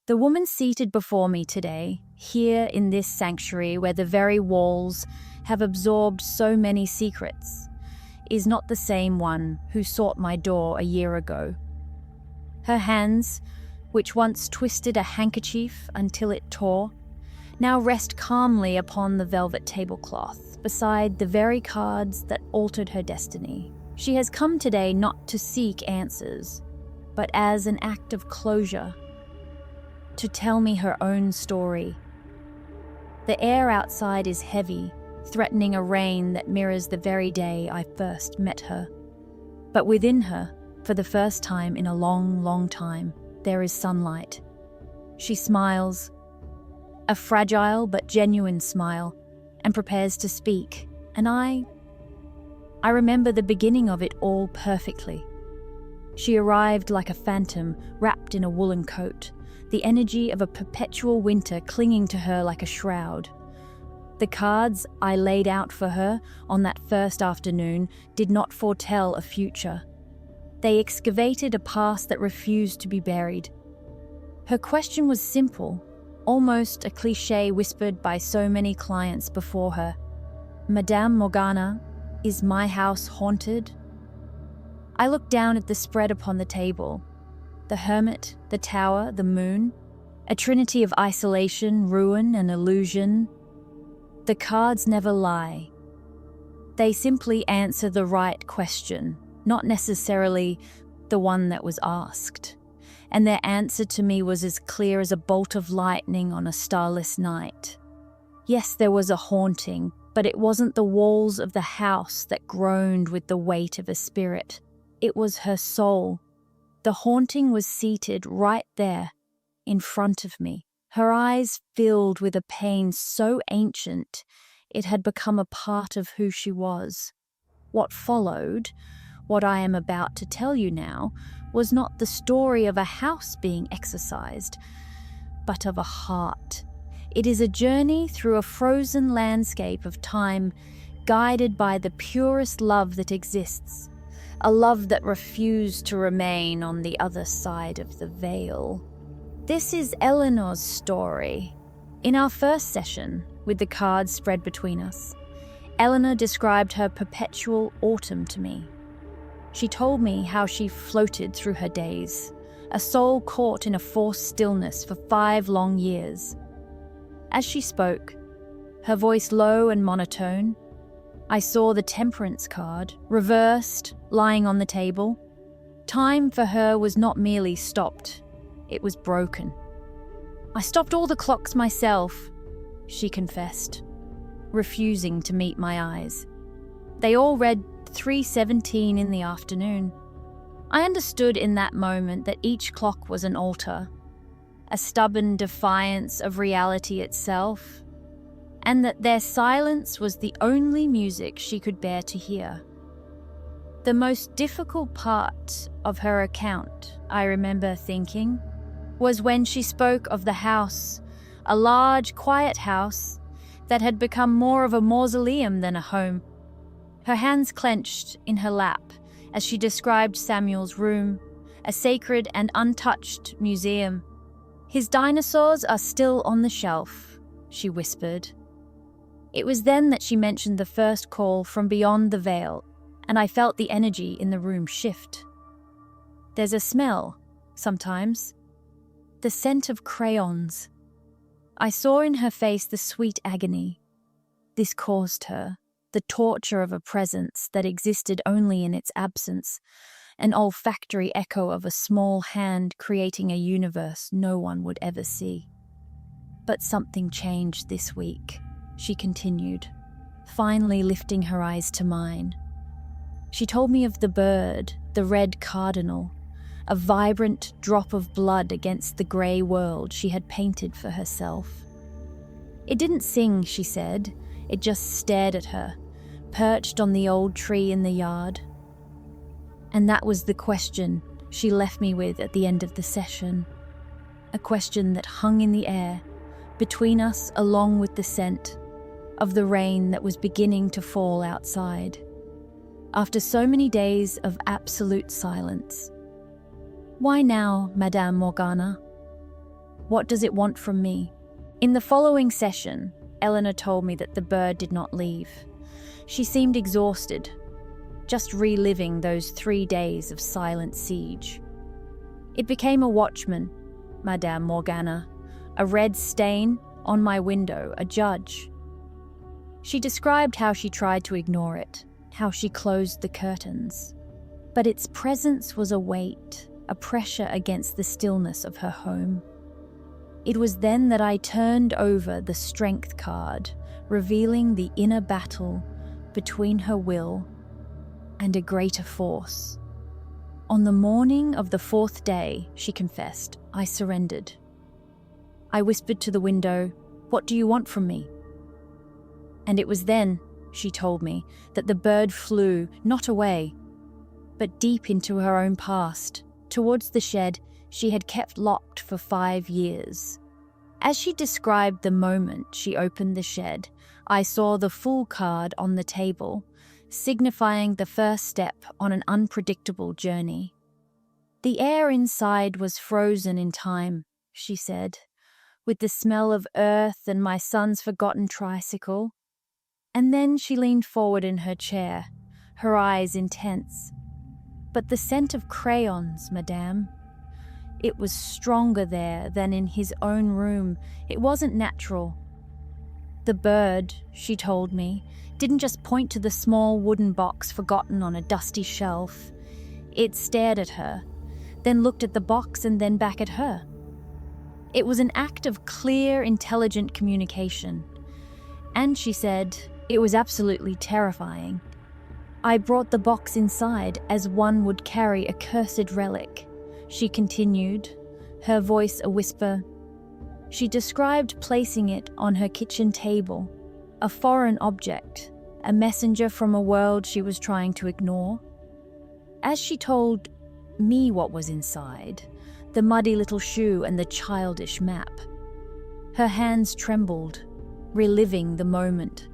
The woman seated before me today, here in this sanctuary where the very walls have absorbed so many secrets, is not the same one who sought my door a year ago. Her hands, which once twisted a handkerchief until it tore, now rest calmly upon the velvet tablecloth beside the very cards that altered her destiny. She has come today not to seek answers, but as an act of closure, to tell me her own story. The air outside is heavy, threatening a rain that mirrors the very day I first met her. But within her, for the first time in a long, long time, there is sunlight. She smiles, a fragile but genuine smile, and prepares to speak. And I remember the beginning of it all perfectly. She arrived like a phantom, wrapped in a woolen coat, the energy of a perpetual winter clinging to her like a shroud. The cards I laid out for her on that first afternoon did not foretell a future. They excavated a past that refused to be buried. Her question was simple, almost a cliché whispered by so many clients before her. "Madame Morgana, is my house haunted?" I looked down at the spread upon the table. The hermit, the tower, the moon, a trinity of isolation, ruin, and illusion. The cards never lie. They simply answer the right question, not necessarily the one that was asked. And their answer to me was as clear as a bolt of lightning on a starless night. Yes, there was a haunting, but it wasn't the walls of the house that groaned with the weight of a spirit. It was her soul. The haunting was seated right there, in front of me, her eyes filled with a pain so ancient it had become a part of who she was. What followed, what I am about to tell you now, was not the story of a house being exorcised, but of a heart. It is a journey through a frozen landscape of time, guided by the purest love that exists, a love that refused to remain on the other side of the veil. This is Eleanor's story. In our first session, with the cards spread between us, Eleanor described her perpetual autumn to me. She told me how she floated through her days, a soul caught in a forced stillness for 5 long years. As she spoke, her voice low and monotone, I saw the temperance card, reversed, lying on the table. Time for her was not merely stopped, it was broken. "I stopped all the clocks myself," she confessed, refusing to meet my eyes. "They all read 3:17 in the afternoon." I understood in that moment that each clock was an altar, a stubborn defiance of reality itself, and that their silence was the only music she could bear to hear. The most difficult part of her account, I remember thinking, was when she spoke of the house, a large, quiet house that had become more of a mausoleum than a home. Her hands clenched in her lap as she described Samuel's room, a sacred and untouched museum. "His dinosaurs are still on the shelf," she whispered. It was then that she mentioned the first call from beyond the veil, and I felt the energy in the room shift. "There's a smell, sometimes. The scent of crayons." I saw in her face the sweet agony. This caused her, the torture of a presence that existed only in its absence, an olfactory echo of a small hand creating a universe no one would ever see. "But something changed this week," she continued, finally lifting her eyes to mine. She told me of the bird, the red cardinal, a vibrant drop of blood against the grey world she had painted for herself. It didn't sing, she said, it just stared at her, perched on the old tree in the yard. And that was the question she left me with at the end of the session, a question that hung in the air, between us along with the scent of the rain that was beginning to fall outside. After so many days of absolute silence. "Why now, Madame Morgana?" What does it want from me? In the following session, Eleanor told me that the bird did not leave. She seemed exhausted, just reliving those 3 days of silent siege. It became a watchman, Madame Morgana, a red stain on my window, a judge. She described how she tried to ignore it, how she closed the curtains. But its presence was a weight, a pressure against the stillness of her home. It was then that I turned over the strength card, revealing the inner battle between her will and a greater force. On the morning of the 4th day, she confessed, I surrendered. I whispered to the window, "What do you want from me?" And it was then, she told me, that the bird flew, not away, but deep into her own past, towards the shed she had kept locked for 5 years. As she described the moment she opened the shed, I saw the Fool card on the table, signifying the first step on an unpredictable journey. The air inside was frozen in time, she said, with the smell of earth and my son's forgotten tricycle. And then she leaned forward in her chair, her eyes intense. But the scent of crayons, madame, it was stronger there than in his own room. It wasn't natural. The bird, she told me, didn't just point to the small wooden box forgotten on a dusty shelf. It stared at her, then looked at the box and then back at her. It was an act of clear, intelligent communication. And she said, it was absolutely terrifying. I brought the box inside as one would carry a cursed relic, she continued, her voice a whisper. She described placing it on her kitchen table, a foreign object, a messenger from a world she was trying to ignore. As she told me what was inside, the muddy little shoe and the childish map, her hands trembled, reliving the moment.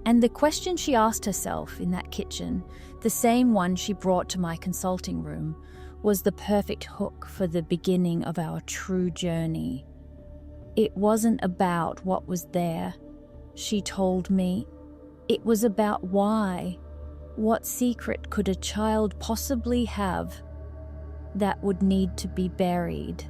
And the question she asked herself in that kitchen, the same one she brought to my consulting room, was the perfect hook for the beginning of our true journey. It wasn't about what was there, she told me. It was about why. What secret could a child possibly have that would need to be buried?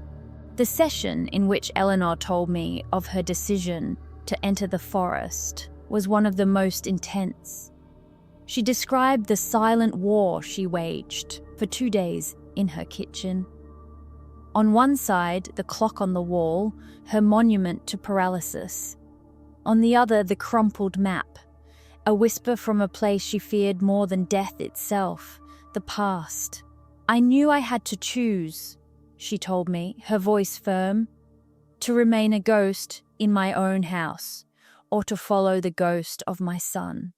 The session in which Eleanor told me of her decision to enter the forest was one of the most intense. She described the silent war she waged for 2 days in her kitchen. On one side, the clock on the wall, her monument to paralysis. On the other, the crumpled map, a whisper from a place she feared more than death itself, the past. I knew I had to choose, she told me, her voice firm, to remain a ghost in my own house, or to follow the ghost of my son.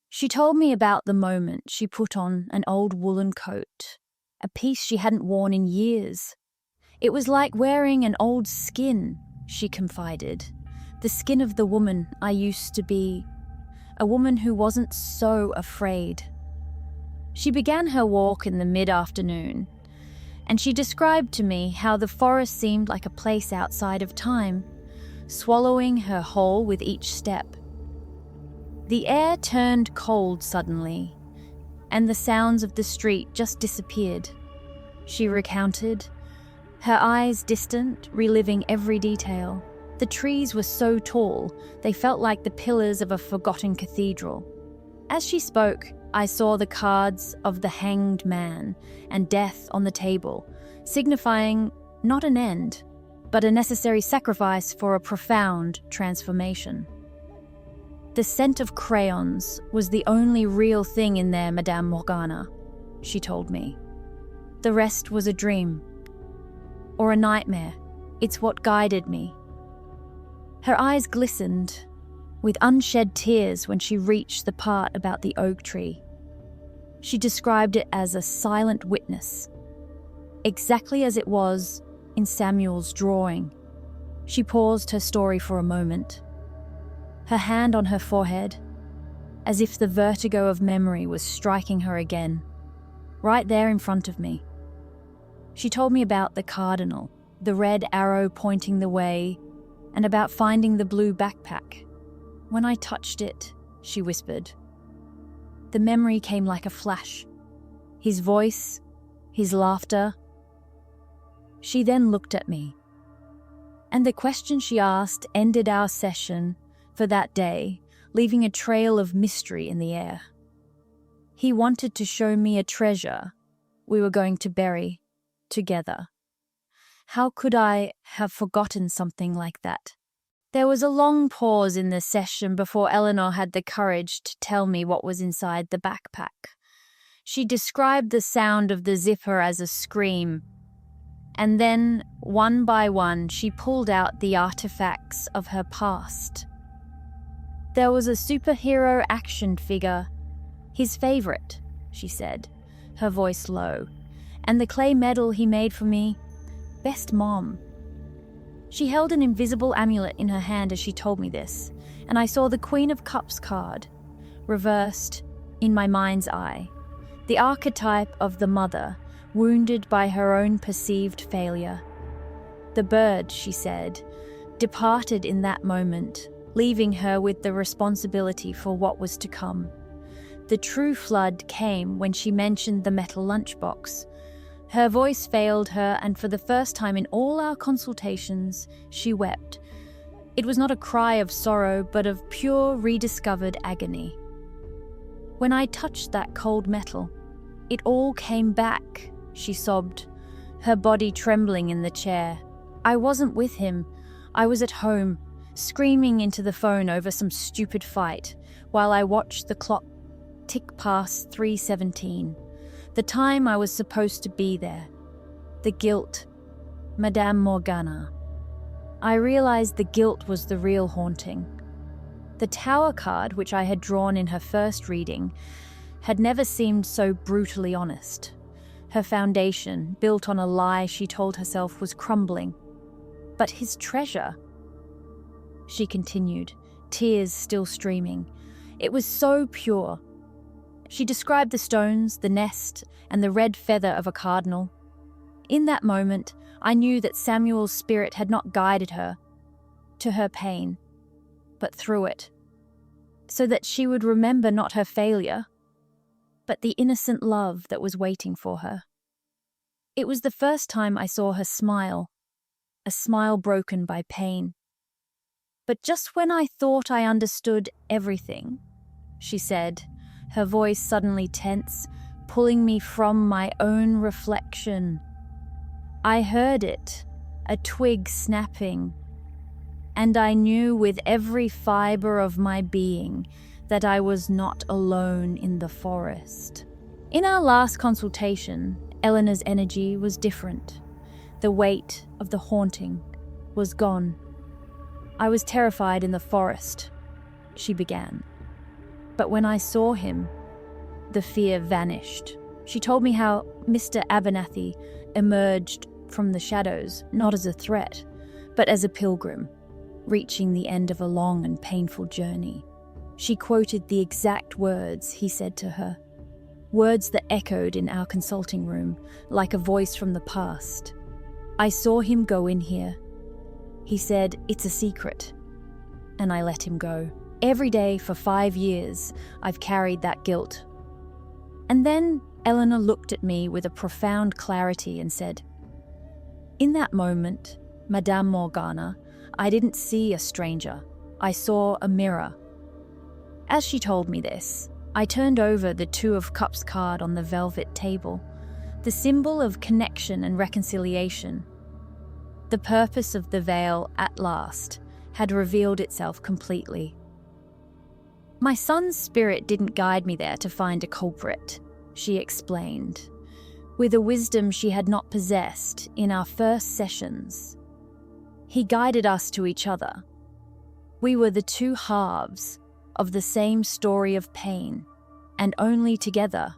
She told me about the moment she put on an old woolen coat, a piece she hadn't worn in years. It was like wearing an old skin, she confided, the skin of the woman I used to be, a woman who wasn't so afraid. She began her walk in the mid-afternoon, and she described to me how the forest seemed like a place outside of time, swallowing her whole with each step. The air turned cold suddenly, and the sounds of the street just disappeared, she recounted, her eyes distant, reliving every detail. The trees were so tall, they felt like the pillars of a forgotten cathedral. As she spoke, I saw the cards of the hanged man and death on the table, signifying not an end, but a necessary sacrifice for a profound transformation. The scent of crayons was the only real thing in there, Madame Morgana, she told me. The rest was a dream, or a nightmare. It's what guided me. Her eyes glistened, with unshed tears when she reached the part about the oak tree. She described it as a silent witness, exactly as it was in Samuel's drawing. She paused her story for a moment, her hand on her forehead, as if the vertigo of memory was striking her again, right there in front of me. She told me about the cardinal, the red arrow pointing the way, and about finding the blue backpack. When I touched it, she whispered. The memory came like a flash. His voice, his laughter. She then looked at me. And the question she asked ended our session for that day, leaving a trail of mystery in the air. He wanted to show me a treasure we were going to bury together. How could I have forgotten something like that? There was a long pause in the session before Eleanor had the courage to tell me what was inside the backpack. She described the sound of the zipper as a scream, and then, one by one, she pulled out the artifacts of her past. There was a superhero action figure, his favorite, she said, her voice low, and the clay medal he made for me, best mom. She held an invisible amulet in her hand as she told me this, and I saw the Queen of Cups card, reversed in my mind's eye, the archetype of the mother, wounded by her own perceived failure. The bird, she said, departed in that moment, leaving her with the responsibility for what was to come. The true flood came when she mentioned the metal lunchbox. Her voice failed her, and for the first time in all our consultations, she wept. It was not a cry of sorrow, but of pure, rediscovered agony. When I touched that cold metal, it all came back, she sobbed, her body trembling in the chair. I wasn't with him. I was at home, screaming into the phone over some stupid fight, while I watched the clock tick past 3:17. The time I was supposed to be there. The guilt. Madame Morgana. I realized the guilt was the real haunting. The Tower card, which I had drawn in her first reading, had never seemed so brutally honest. Her foundation, built on a lie she told herself, was crumbling. But his treasure, she continued, tears still streaming. It was so pure. She described the stones, the nest, and the red feather of a cardinal. In that moment, I knew that Samuel's spirit had not guided her to her pain, but through it, so that she would remember not her failure, but the innocent love that was waiting for her. It was the first time I saw her smile, a smile broken by pain. But just when I thought I understood everything, she said, her voice suddenly tense, pulling me from my own reflection. I heard it, a twig snapping, and I knew with every fiber of my being that I was not alone in the forest. In our last consultation, Eleanor's energy was different. The weight of the haunting was gone. I was terrified in the forest, she began. But when I saw him, the fear vanished. She told me how Mr. Abernathy emerged from the shadows, not as a threat, but as a pilgrim, reaching the end of a long and painful journey. She quoted the exact words he said to her, words that echoed in our consulting room like a voice from the past. I saw him go in here. He said, "It's a secret," and I let him go. Every day for 5 years, I've carried that guilt. And then Eleanor looked at me with a profound clarity and said, "In that moment, Madame Morgana, I didn't see a stranger. I saw a mirror." As she told me this, I turned over the Two of Cups card on the velvet table, the symbol of connection and reconciliation. The purpose of the veil, at last, had revealed itself completely. My son's spirit didn't guide me there to find a culprit, she explained, with a wisdom she had not possessed in our first sessions. He guided us to each other. We were the two halves of the same story of pain, and only together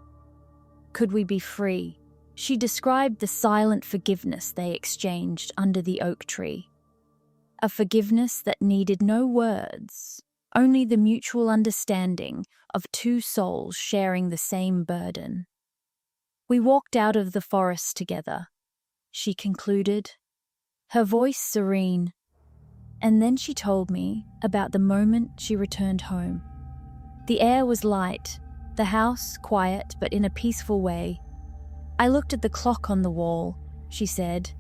could we be free. She described the silent forgiveness they exchanged under the oak tree, a forgiveness that needed no words, only the mutual understanding of two souls sharing the same burden. We walked out of the forest together, she concluded, her voice serene. And then she told me about the moment she returned home. The air was light, the house quiet but in a peaceful way. I looked at the clock on the wall, she said,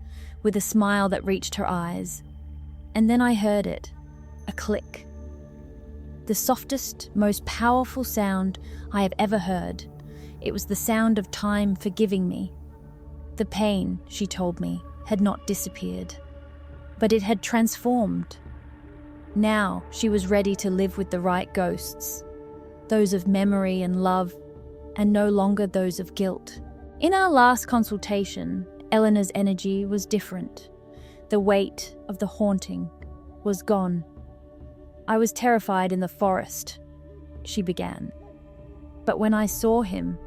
with a smile that reached her eyes. And then I heard it, a click. The softest, most powerful sound I have ever heard. It was the sound of time forgiving me. The pain, she told me, had not disappeared, but it had transformed. Now she was ready to live with the right ghosts, those of memory and love, and no longer those of guilt. In our last consultation, Eleanor's energy was different. The weight of the haunting was gone. I was terrified in the forest, she began. But when I saw him,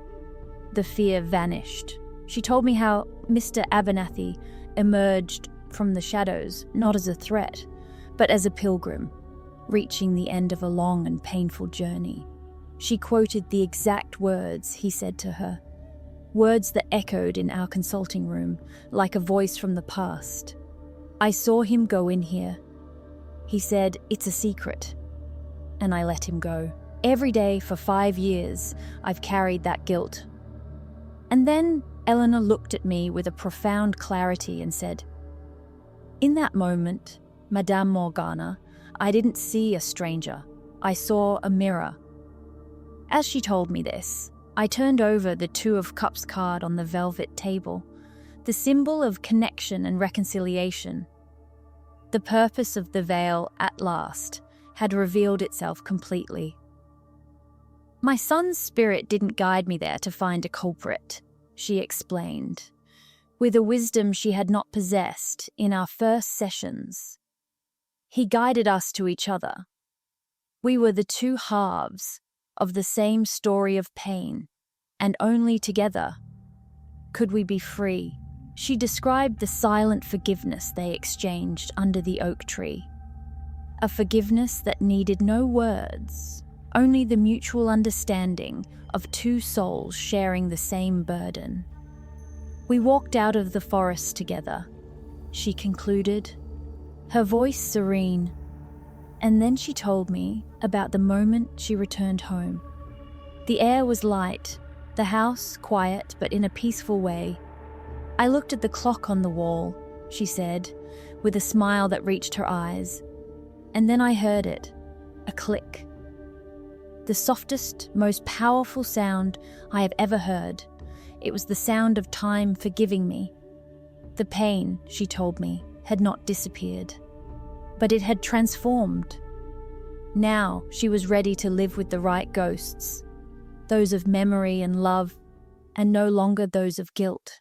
the fear vanished. She told me how Mr. Abernathy emerged from the shadows, not as a threat, but as a pilgrim, reaching the end of a long and painful journey. She quoted the exact words he said to her, words that echoed in our consulting room like a voice from the past. I saw him go in here. He said, "It's a secret." And I let him go. Every day for 5 years, I've carried that guilt. And then Eleanor looked at me with a profound clarity and said, "In that moment, Madame Morgana, I didn't see a stranger. I saw a mirror." As she told me this, I turned over the Two of Cups card on the velvet table, the symbol of connection and reconciliation. The purpose of the veil, at last, had revealed itself completely. My son's spirit didn't guide me there to find a culprit, she explained, with a wisdom she had not possessed in our first sessions. He guided us to each other. We were the two halves of the same story of pain, and only together could we be free. She described the silent forgiveness they exchanged under the oak tree. A forgiveness that needed no words, only the mutual understanding of two souls sharing the same burden. We walked out of the forest together, she concluded, her voice serene. And then she told me about the moment she returned home. The air was light, the house quiet but in a peaceful way. I looked at the clock on the wall, she said, with a smile that reached her eyes. And then I heard it, a click. The softest, most powerful sound I have ever heard. It was the sound of time forgiving me. The pain, she told me, had not disappeared, but it had transformed. Now she was ready to live with the right ghosts, those of memory and love, and no longer those of guilt.